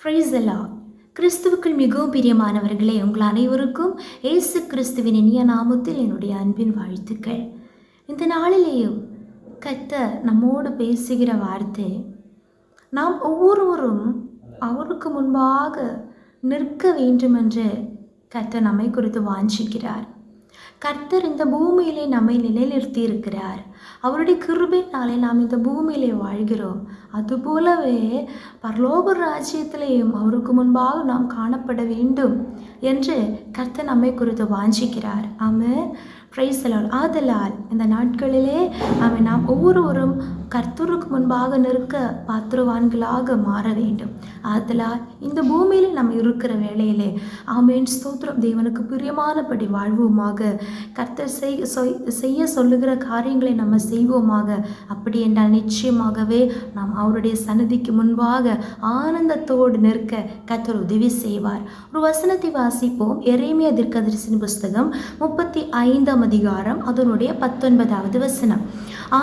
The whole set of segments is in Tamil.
Price the Lord. கிறிஸ்துவுக்குள் மிகவும் பிரியமானவர்களே, உங்கள் அனைவருக்கும் இயேசு கிறிஸ்துவின் இனிய நாமத்தில் என்னுடைய அன்பின் வாழ்த்துக்கள். இந்த நாளிலேயும் கர்த்தர் நம்மோடு பேசுகிற வார்த்தை, நாம் ஒவ்வொருவரும் அவருக்கு முன்பாக நிற்க வேண்டுமென்று கர்த்தர் நம்மை குறித்து வாஞ்சிக்கிறார். கர்த்தர் இந்த பூமியிலே நம்மை நிலைநிறுத்தி இருக்கிறார். அவருடைய கிருபையினாலே நாம் இந்த பூமியிலே வாழ்கிறோம். அதுபோலவே பரலோக ராஜ்யத்திலேயும் அவருக்கு முன்பாக நாம் காணப்பட வேண்டும் என்று கர்த்தர் நம்மை குறித்து வாஞ்சிக்கிறார். ஆமென். Praise the Lord. ஆதலால் இந்த நாட்களிலே நாம் ஒவ்வொருவரும் கர்த்தருக்கு முன்பாக நிற்க பாத்திரவான்களாக மாற வேண்டும். ஆதலால் இந்த பூமியிலே நம்ம இருக்கிற வேளையிலே ஆமென் ஸ்தோத்திரம், தேவனுக்கு பிரியமானபடி வாழ்வோமாக. கர்த்தர் செய்ய சொல்லுகிற காரியங்களை நம்ம செய்வோமாக. அப்படி என்றால் நிச்சயமாகவே நாம் அவருடைய சந்நிதிக்கு முன்பாக ஆனந்தத்தோடு நிற்க கர்த்தர் உதவி செய்வார். ஒரு வசனத்தை வாசிப்போம். எரேமியா தீர்க்கதரிசியின் புஸ்தகம் 35 அதிகாரம் அதனுடைய 19வது வசனம்.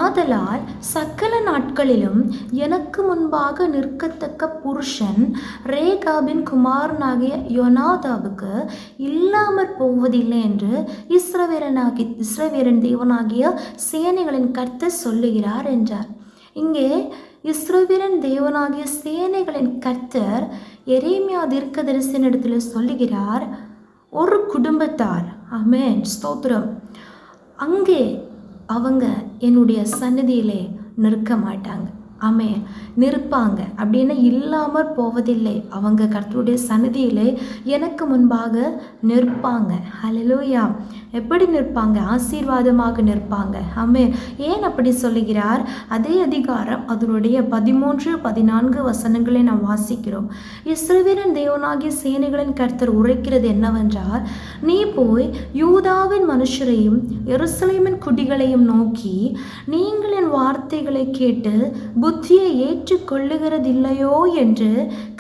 ஆதலால் சகல நாட்களிலும் எனக்கு முன்பாக நிற்கத்தக்க புருஷன் ரேகாபின் குமாரனாகிய யோனாதாபுக்கு இல்லாமற் போவதில்லை என்று இஸ்ரவேலின் தேவனாகிய சேனைகளின் கர்த்தர் சொல்லுகிறார் என்றார். இங்கே இஸ்ரவேலின் தேவனாகிய சேனைகளின் கர்த்தர் எரேமியா தீர்க்கதரிசியினிடத்தில் சொல்லுகிறார், ஒரு குடும்பத்தார் ஆமென் ஸ்தோத்திரம் அங்கே அவங்க என்னுடைய சந்நிதியிலே நிற்க மாட்டாங்க. ஆமென். நிற்பாங்க அப்படின்னு இல்லாமற் போவதில்லை. அவங்க கர்த்தருடைய சந்நிதியிலே எனக்கு முன்பாக நிற்பாங்க. ஹல்லேலூயா. எப்படி நிற்பாங்க? ஆசீர்வாதமாக நிற்பாங்க. ஆமென். ஏன் அப்படி சொல்லுகிறார்? அதே அதிகாரம் அதனுடைய 13, 14 வசனங்களை நாம் வாசிக்கிறோம். இஸ்ரவேலின் தேவனாகிய சேனைகளின் கர்த்தர் உரைக்கிறது என்னவென்றால், நீ போய் யூதாவின் மனுஷரையும் எருசலேமின் குடிகளையும் நோக்கி, நீங்கள் என் வார்த்தைகளை கேட்டு புத்தியை ஏற்றுக்கொள்ளுகிறதில்லையோ என்று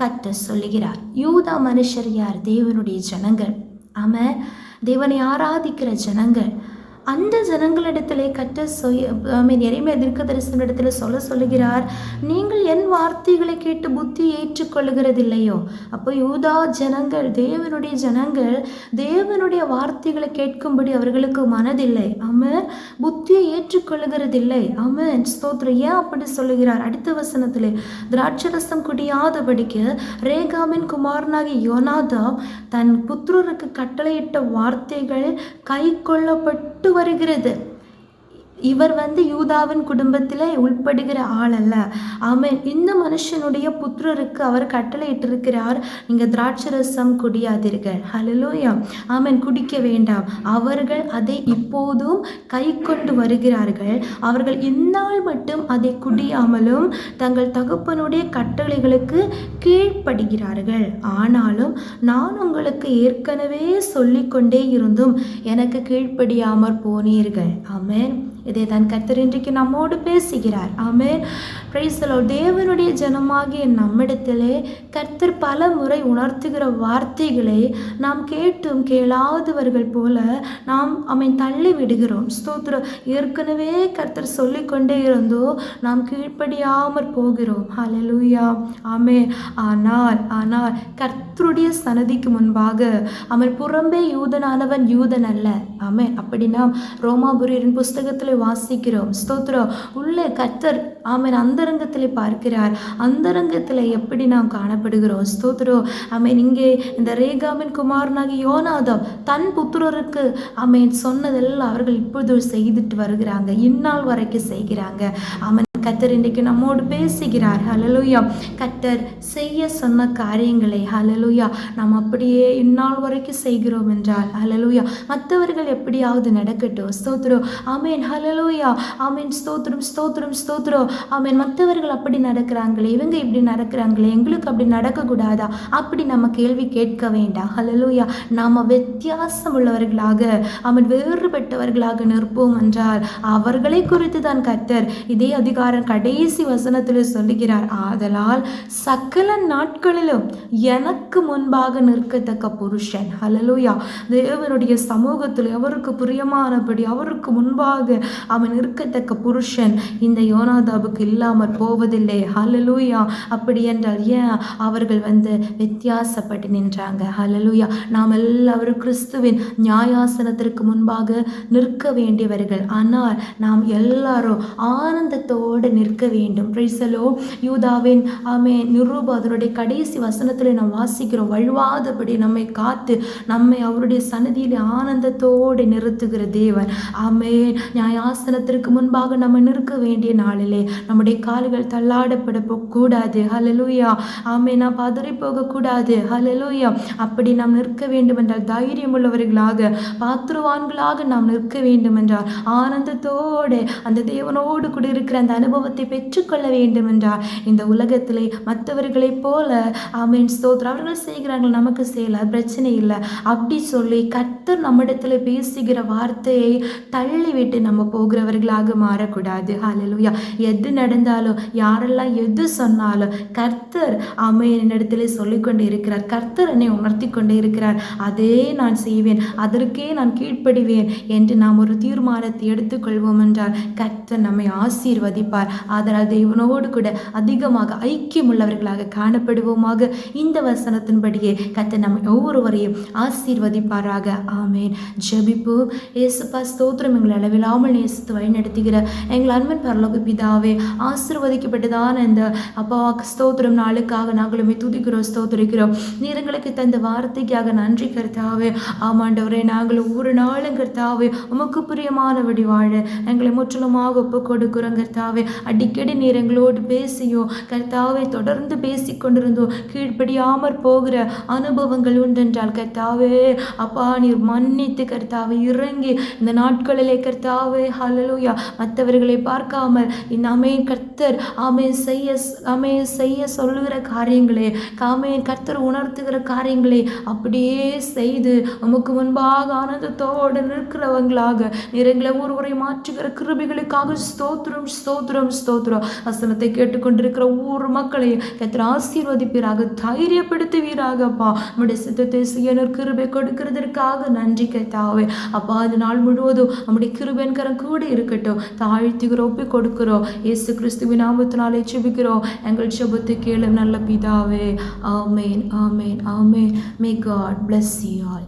கர்த்தர் சொல்லுகிறார். யூதா மனுஷர் யார்? தேவனுடைய ஜனங்கள். ஆமென். தேவனை ஆராதிக்கிற ஜனங்கள். அந்த ஜனங்களிடத்திலே கர்த்தர் எரேமியா தீர்க்கதரிசியினிடத்தில் சொல்லுகிறார், நீங்கள் என் வார்த்தைகளை கேட்டு புத்தி ஏற்றுக்கொள்ளுகிறதில்லையோ. அப்போ யூதா ஜனங்கள், தேவனுடைய ஜனங்கள், தேவனுடைய வார்த்தைகளை கேட்கும்படி அவர்களுக்கு மனதில்லை. ஆமென். புத்தியை ஏற்றுக்கொள்ளுகிறதில்லை. ஆமென் ஸ்தோத்திரம். ஏன் அப்படி சொல்லுகிறார்? அடுத்த வசனத்திலே, திராட்சரசம் குடியாதபடிக்கு ரேகாமின் குமாரனாகிய யோனாதாப் தன் புத்திரருக்கு கட்டளையிட்ட வார்த்தைகள் கை கொள்ளப்பட்டு வருகிறது. இவர் யூதாவின் குடும்பத்திலே உள்படுகிற ஆள் அல்ல. ஆமென். இந்த மனுஷனுடைய புத்திரருக்கு அவர் கட்டளையிட்டிருக்கிறார், நீங்க திராட்சரசம் குடியாதீர்கள். ஹல்லேலூயா. ஆமென். குடிக்க வேண்டாம். அவர்கள் அதை இப்போதும் கை கொண்டு வருகிறார்கள். அவர்கள் இந்நாள் மட்டும் அதை குடியாமலும் தங்கள் தகப்பனுடைய கட்டளைகளுக்கு கீழ்ப்படுகிறார்கள். ஆனாலும் நான் உங்களுக்கு ஏற்கனவே சொல்லிக்கொண்டே இருந்தும் எனக்கு கீழ்ப்படியாமற் போனீர்கள். ஆமென். இதை தான் கர்த்தர் இன்றைக்கு நம்மோடு பேசுகிறார். ஆமென். Praise the lord. தேவனுடைய ஜனமாகிய நம்மிடத்திலே கர்த்தர் பல முறை உணர்த்துகிற வார்த்தைகளை நாம் கேட்டும் கேளாதவர்கள் போல நாம் தள்ளி விடுகிறோம். ஸ்தோத்திரம். ஏற்கனவே கர்த்தர் சொல்லிக்கொண்டே இருந்தோ நாம் கீழ்ப்படியாமற் போகிறோம். ஹல்லேலூயா. ஆமென். ஆனால் கர்த்தருடைய சந்நிதிக்கு முன்பாக அவன் புறம்பே யூதனானவன் யூதன் அல்ல. ஆமென். அப்படின்னா ரோமாபுரியரின் புஸ்தகத்தில் வாசிக்கிறோம். ஸ்தோத்திரம். உள்ளே கர்த்தர் ஆமென் அந்தரங்கத்திலே பார்க்கிறார். அந்தரங்கத்தில் எப்படி நாம் காணப்படுகிறோம். ஸ்தோத்திரம். ஆமென். இங்கே இந்த ரேகாமின் குமாரனாகிய யோனாதாப் தன் புத்திரருக்கு ஆமென் சொன்னதெல்லாம் அவர்கள் இப்போது செய்துட்டு வருகிறாங்க. இந்நாள் வரைக்கும் செய்கிறாங்க. ஆமென். கர்த்தர் இன்றைக்கு நம்மோடு பேசுகிறார். ஹல்லேலூயா. கர்த்தர் செய்ய சொன்ன காரியங்களை ஹல்லேலூயா நாம் அப்படியே இந்நாள் வரைக்கும் செய்கிறோம் என்றால் ஹல்லேலூயா மற்றவர்கள் எப்படியாவது நடக்கட்டும். ஸ்தோத்திரம். ஆமென். ஹல்லேலூயா. ஆமென். ஸ்தோத்திரம் ஸ்தோத்திரம் ஸ்தோத்திரம். ஆமென். மற்றவர்கள் அப்படி நடக்கிறாங்களே, இவங்க இப்படி நடக்கிறாங்களே, எங்களுக்கு அப்படி நடக்கக்கூடாதா? அப்படி நம்ம கேள்வி கேட்க வேண்டாம். ஹல்லேலூயா. நாம் வித்தியாசம் உள்ளவர்களாக வேறுபட்டவர்களாக நிற்போம் என்றால் அவர்களை குறித்து தான் கர்த்தர் இதே அதிகாரம் பாருங்க, கடைசி வசனத்தில் சொல்லுகிறார், ஆதலால் சகல நாட்களிலும் எனக்கு முன்பாக நிற்கத்தக்க புருஷன், ஹல்லேலூயா, தேவனுடைய சமூகத்தில் அவருக்கு பிரியமானபடி அவருக்கு முன்பாக அவன் இருக்கத்தக்க புருஷன் இந்த யோனாதாபுக்கு இல்லாமற் போவதில்லை. ஹல்லேலூயா. அப்படி என்றால் ஏன் அவர்கள் வித்தியாசப்பட்டு நின்றாங்க? ஹல்லேலூயா. நாம் எல்லாரும் கிறிஸ்துவின் நியாயாசனத்திற்கு முன்பாக நிற்க வேண்டியவர்கள். ஆனால் நாம் எல்லாரும் ஆனந்தத்தோடு நிற்க வேண்டும். Price the Lord. யூதாவின் நிருபம் அதனுடைய கடைசி வசனத்தில் நாம் வாசிக்கிறோம், வழுவாதபடி நம்மை காத்து நம்மை அவருடைய சன்னதியில் ஆனந்தத்தோடு நிறுத்துகிற தேவன். ஆமென். நியாயாசனத்திற்கு முன்பாக நம்ம நிற்க வேண்டிய நாளிலே நம்முடைய கால்கள் தள்ளாடப்பட கூடாது. ஹல்லேலூயா. ஆமென். நாம் பதறி போகக்கூடாது. ஹல்லேலூயா. அப்படி நாம் நிற்க வேண்டும் என்றால் தைரியம் உள்ளவர்களாக பாத்திரவான்களாக நாம் நிற்க வேண்டும் என்றால் ஆனந்தத்தோடு அந்த தேவனோடு கூட இருக்கிற அந்த அனுபவத்தை பெற்றுக்கொள்ள வேண்டும் என்றால் இந்த உலகத்திலே மற்றவர்களைப் போல ஆமென் ஸ்தோத்திரம் அவர்கள் செய்கிறார்கள், நமக்கு செய்யல, பிரச்சனை இல்லை அப்படி சொல்லி கர்த்தர் நம்மிடத்தில் பேசுகிற வார்த்தையை தள்ளிவிட்டு நம்ம போகிறவர்களாக மாறக்கூடாது. ஹல்லேலூயா. எது நடந்தாலும் யாரெல்லாம் எது சொன்னாலும் கர்த்தர் ஆமென் என்னிடத்திலே சொல்லிக்கொண்டே இருக்கிறார், கர்த்தர் என்னை உணர்த்தி கொண்டே இருக்கிறார், அதே நான் செய்வேன், அதற்கே நான் கீழ்ப்படிவேன் என்று நாம் ஒரு தீர்மானத்தை எடுத்துக்கொள்வோம் என்றால் கர்த்தர் நம்மை ஆசீர்வதிப்பார். அதனால் தேவனோடு கூட அதிகமாக ஐக்கியம் உள்ளவர்களாக காணப்படுவோமாக. இந்த வசனத்தின்படியே கர்த்தர் நம்மை ஒவ்வொருவரையும் ஆசீர்வதிப்பாராக. ஆமென். ஜெபிப்போம். இயேசுப்பா ஸ்தோத்திரம். எங்களை அளவில்லாமல் நேசித்து வழிநடத்துகிற எங்கள் அன்பின் பரலோக பிதாவே, ஆசீர்வதிக்கப்பட்டதான இந்த அப்பா ஸ்தோத்திரம் நாளுக்காக நாங்களுமே துதிக்கிறோம், ஸ்தோத்திரிக்கிறோம். நீர் எங்களுக்கு தந்த வார்த்தைக்காக நன்றி கர்த்தாவே. ஆமாண்டவரே, நாங்கள் ஒவ்வொரு நாளும் கர்த்தாவே உமக்கு பிரியமானபடி வாழ எங்களை முற்றிலுமாக ஒப்பு கொடுக்கிறோம் கர்த்தாவே. அடிக்கடி நீர் எங்களோடு பேசியோ கர்த்தாவே, தொடர்ந்து பேசி கொண்டிருந்தோம், கீழ்ப்படியாமற் போகிற அனுபவங்கள் உண்டென்றால் கர்த்தாவே அப்பா நீர் மன்னித்து கர்த்தாவே இறங்கி இந்த நாட்களிலே கர்த்தாவே ஹல்லேலூயா மற்றவர்களை பார்க்காமல் ஆமென் கர்த்தர் ஆமென் செய்ய சொல்லுகிற காரியங்களே ஆமென் கர்த்தர் உணர்த்துகிற காரியங்களே அப்படியே செய்து உமக்கு முன்பாக ஆனந்தத்தோடு நிற்கிறவங்களாக நிறங்களை ஒருவரை மாற்றுகிற கிருபைகளுக்காக ஸ்தோத்திரம் ஸ்தோத்திரம் ஸ்தோத்திரம். வசனத்தை கேட்டுக்கொண்டிருக்கிற ஒவ்வொரு மக்களையும் கர்த்தர் ஆசீர்வதிப்பீராக, தைரியப்படுத்துவீராகப்பா. நம்முடைய சித்தத்தை செய்ய கிருபை கொடுக்கிறதற்காக நன்றி கர்த்தாவே. அப்பா இந்த நாள் முழுவதும் நம்முடைய கிருபையின் கரம் கூட இருக்கட்டும். தாழ்த்துகிறோம், ஒப்பி கொடுக்கிறோம். இயேசு கிறிஸ்துவின் நாமத்தினாலே ஜெபிக்கிறோம். எங்கள் ஜெபத்தை கேளும் நல்ல பிதாவே. ஆமென், ஆமென், ஆமென். May God bless you all.